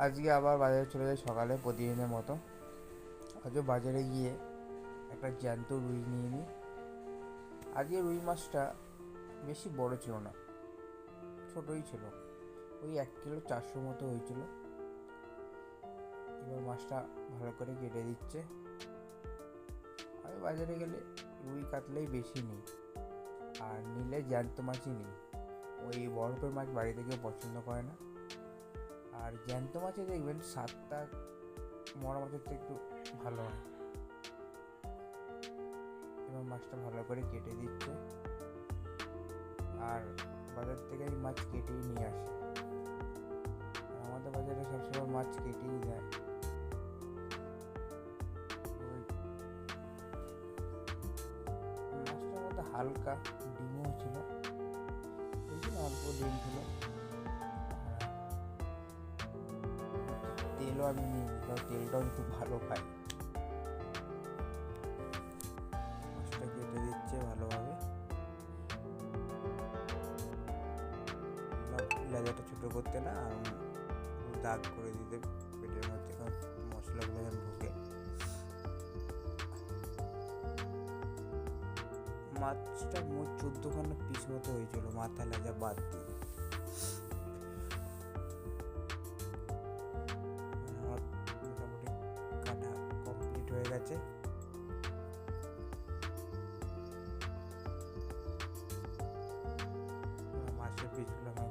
আজকে আবার বাজারে চলে যাই সকালে প্রতিদিনের মতো। আজও বাজারে গিয়ে একটা জ্যান্ত রুই নিয়ে নিই। আজকে রুই মাছটা বেশি বড় ছিল না, ছোটই ছিল। ওই 1 কিলো 400 মতো হয়েছিল। এবার মাছটা ভালো করে কেটে দিচ্ছে। আমি বাজারে গেলে রুই কাতলাই বেশি নিই, আর নিলে জ্যান্ত মাছই নিই। ওই বরফের মাছ বাড়িতে কেউ পছন্দ করে না। আর জ্যান্ত মাছে দেখবেন স্বাদটা মরা মাছের থেকে একটু ভালো হয়। এবার মাছটা ভালো করে কেটে দিচ্ছে, আর বাজার থেকে এই মাছ কেটেই নিয়ে আসে। আমাদের বাজারে সবসময় মাছ কেটেই দেয়। মাছটার মধ্যে হালকা ডিমও ছিল, বেশি না, অল্প ডিম ছিল। তেলও আমি নিই, কারণ তেলটাও একটু ভালো খাই। মাছটা কেটে দিচ্ছে ভালোভাবে, লেজাটা ছোটো করতে না, আর দাগ করে দিতে পেটের মধ্যে, কারণ মশলাগুলো যেন ঢুকে। মাছটা মোট 14খানা পিস মতো হয়েছিল, মাথা লেজা বাদ দিয়ে। আমার মোটামুটি কাটা কমপ্লিট হয়ে গেছে। মাছের পিসগুলো আমি